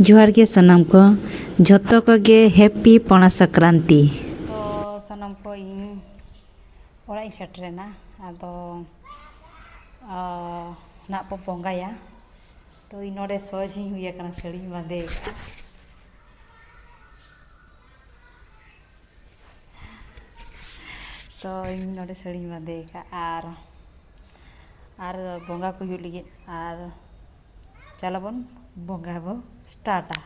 जोहार के सनम को झोतो को गे हैप्पी पणा संक्रांति। तो सनम को इन ओड़ा सेटरेना आदो ना पो पोंगाया तो इनोडे सोज ही हुई कना सड़ी बांधे तो इनोडे सड़ी बांधे आर बोंगा को हुई लगी आर चलाबन बोंगा बो स्टार्टा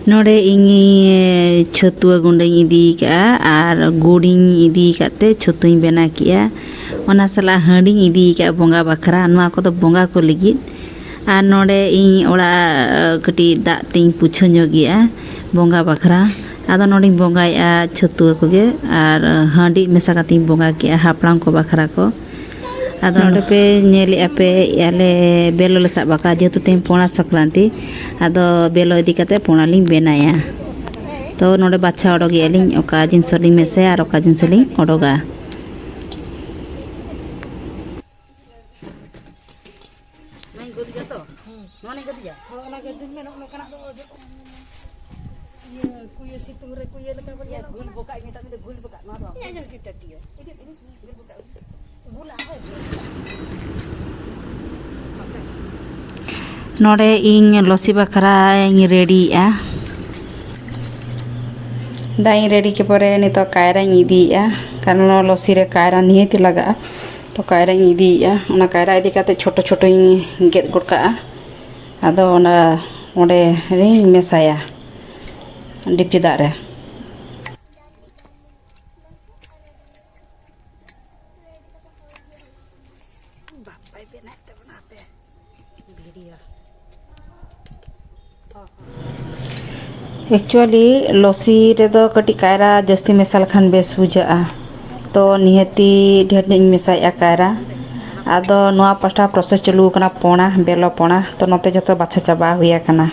नोडे इंगी छतुआ गुंडे इदी का आर गुड़िंग इदी काते छतुई बना किया ओना सला हंडिंग इदी का बोंगा बखरा नवा को तो बोंगा को लगी आर नोडे इन ओड़ा कटी दाग तिंग पुछो ᱧᱚᱜᱤया बोंगा बखरा आदो नोडे बोंगाया छतुआ को गे आर हंडी मेसा काती बोंगा किया हापड़ाम को बखरा को आदो नोडे पे नेली आपे याले बेलो ले साब बाका जेतु तेम पोणा संक्रांति आदो बेलो इदी काते पोणा लिंग बेनाया तो नोडे बाछा ओडोगे एलिंग ओका जिनस लिंग मेसे आर ओका जिनस लिंग ओडोगा मैं गोदिया तो नोने गोदिया ओना गोदिन में नो कना दो ये कुये सितुंग रे कुये लेका बरिया गुल बोका इता में गुल बोका नो दो या की टटियो गुल बोका नोडे इंग लसी बखरा इंग रेडी दाई रेडी के परे नितो कायरा इदी कारण लसी रे कायरा नियति लगा तो कायरा इदी ओना कायरा इदी काते छोटो छोटो इन गेद गुडका आदो ओना ओडे रे मेसाया डिपची दाग रे एक्चुअली लसी रे दो कटी कायरा जस्ती मेसाल खान बेस बुझा तो निहती ढेर नहीं मेसाया कायरा आदो नवा पास्टा प्रोसेस चलू कना पोणा बेलो पोणा तो नोते जतो बाछा चाबा हुया कना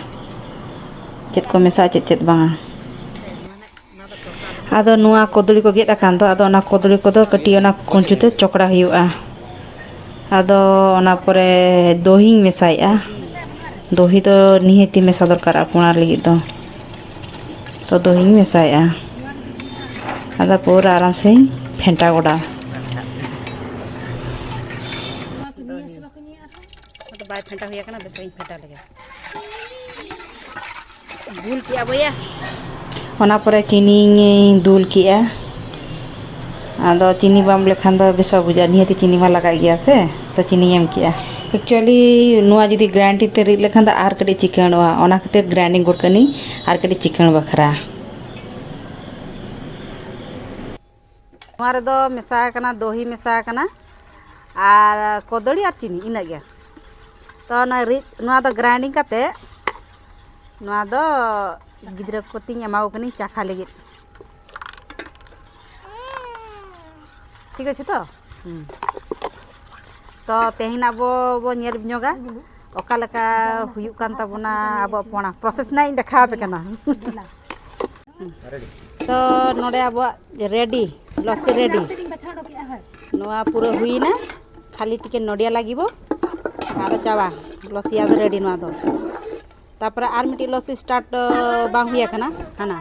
चेत को मेसा चेत बांगा आदो नवा कोदली को गेट अकान तो आदो ना कोदली को दो कटी ओना कुंचुते चोकड़ा हुआ आदो ओना परे दही मेसाया दही तो निहती मेसा दरकार पोणा लगी तो दही मेसाया आदा पूरा आराम से फेंटा गोड़ा तो बाय फेंटा हुआ कना बेस फेंटा लगे गुल किया भैया ओना परे चीनी दूल किया आदो चीनी बाम लेखान दो बेस बुझा निहती चीनी मा लगा गया से तो चीनी एम किया एक्चुअली नुआ जुदी ग्राइंडिंग ते रिद लेखान आर कटी चिकनवा ओना खातिर ग्राइंडिंग गुड कनी आर कटी चिकन बखरा नुआ रे दो मेसा कना दही मेसा कना आर कोदड़ी आर चीनी इना गया तो ना रिद नुआ दो ग्राइंडिंग काते नुआ दो गिद्रा को तिंग एमाओ कनी चाखा लगी ठीक है तो तेहिन आबो बो नेल बिनोगा ओका लका हुयुक कान ताबोना आबो पोणा प्रोसेस ना इन देखा पे कना तो नोडे आबो रेडी लस्सी रेडी नोआ पूरा हुईना खाली टिके नडिया लागिबो आरो चावा लस्सी आदो रेडी नोआ दो तापर आर मिटी लस्सी स्टार्ट बांग हुया कना हाना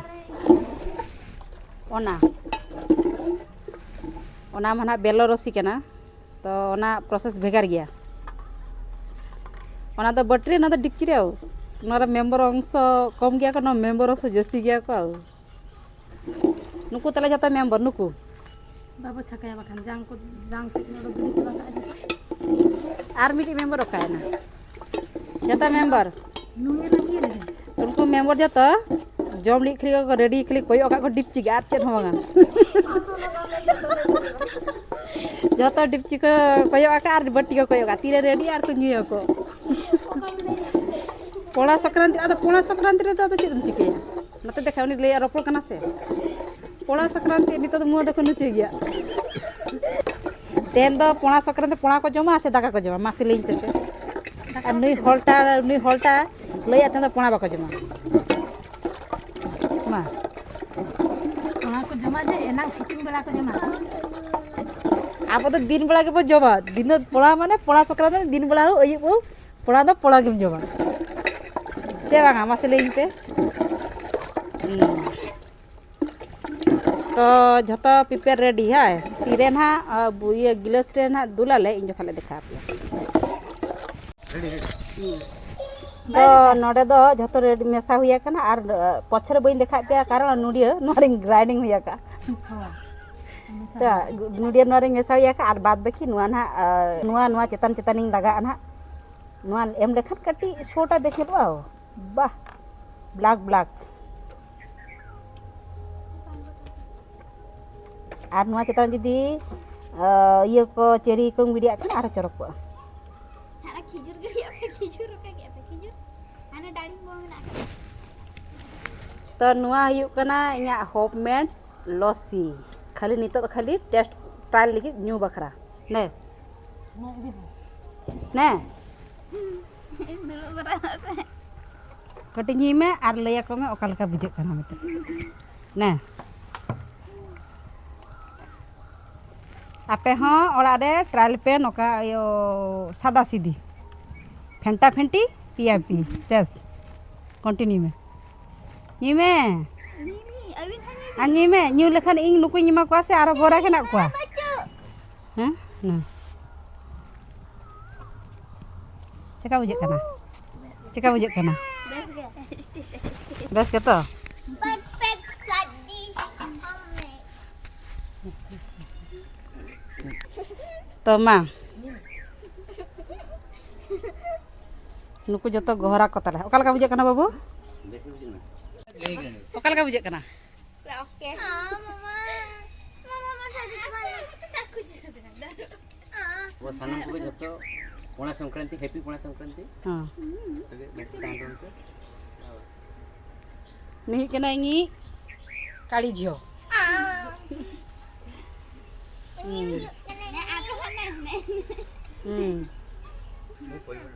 ओना माना बेलो रसी कना तो ओना प्रोसेस भेगार गया ओना तो बटरी ना तो डिक्की रे ओना मेंबर अंश कम गया को ना मेंबर अंश जस्ती गया को नुकु तले जता मेंबर नुकु बाबू छकाया बखान जांग नोडो गुली बका आर मिटी मेंबर ओकाय ना जता मेंबर नुमे रखी रे उनको मेंबर जता जम ली खली को रेडी खली कोई ओका को डिपची गा चेत होगा जतो डिपची को कोयो आकार बट्टी को कोयो तीरे रेडी आर को न्यू को पोणा संक्रांति आदो पोणा संक्रांति रे तो चेदम चिकेया नते देखा उनी ले रोपड़ कना से पोणा संक्रांति नितो तो मुंह देखो नुचे गया तेन दो पोणा संक्रांति पोणा को जमा से दाका को जमा मासी लेइन पे से आ नुई हॉल्टा लई आते तो पोणा बाको जमा मा पोणा को जमा जे एना सिटिंग बेला को जमा आप तो दिन बेला के जमा दिन पोड़ा माने पोड़ा संक्रांति दिन बेला हो अयुब हो पोड़ा दो पोड़ा गेम जमा से बांगा मासे लई पे तो झतो प्रिपेयर रेडी है तीरे ना ये गिलास रे ना दुलाले इन जो खाले देखा पे तो नोडे दो झतो रेडी मेसा हुई कना और पछरे बइन देखा पे कारण नुडिया नोरिंग ग्राइंडिंग हुई का नुडिया नोरिंग मेसा हुई का और बाद बाकी नुआ ना नुआ चेतन चेतनिंग लगा ना नुआ एम लेखन कटी सोटा बेस नेबा वाह ब्लैक ब्लैक और नुआ चेतन जुदी ये को चेरी को मीडिया kan आरो चरक को ana khijur gadi apa khijur ka ge apa khijur ana daring bo mena तो नुआ हुई कना इया होममेड लस्सी खाली नितो तो खाली टेस्ट ट्रायल लगी न्यू बखरा ने ने dulu berasa कटिंग में और लैया को में ओका लका बुझे कना मत ने आपे हाँ ओड़ा रे ट्रायल पे नोका यो सादा सीधी फेंटा फेंटी पिया पी सेस कंटिन्यू में नी में ini abin hanya अन्य में न्यू लेखन इन नुकु निमा को से आरो गोरा के ना को हैं ना चका बुझे कना चका बुझे कना बस के तो perfect sadi home तो मां नुकु जतो गोहरा को तला ओका लका बुझे कना बाबू बेसी बुझे ना ओका लका बुझे कना oke mama masa aku juga वो सनम को जतो पोना संक्रांति हैप्पी पोना संक्रांति हां तो बेसी टाइम तो नहीं कना इंगी काली झियो aku mana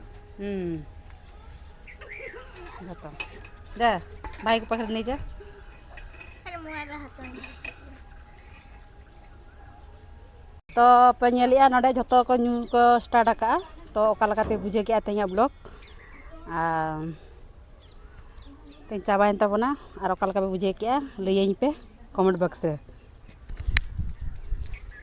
जतो जा भाई को पकड़ नहीं जा ada muara hatan तो पेलिया नोडे जतो को न्यू को स्टार्ट का तो ओका लका पे बुझे के तेया ब्लॉग तें चाबाइन तबना और ओका लका पे बुझे के लइयኝ पे कमेंट बॉक्स रे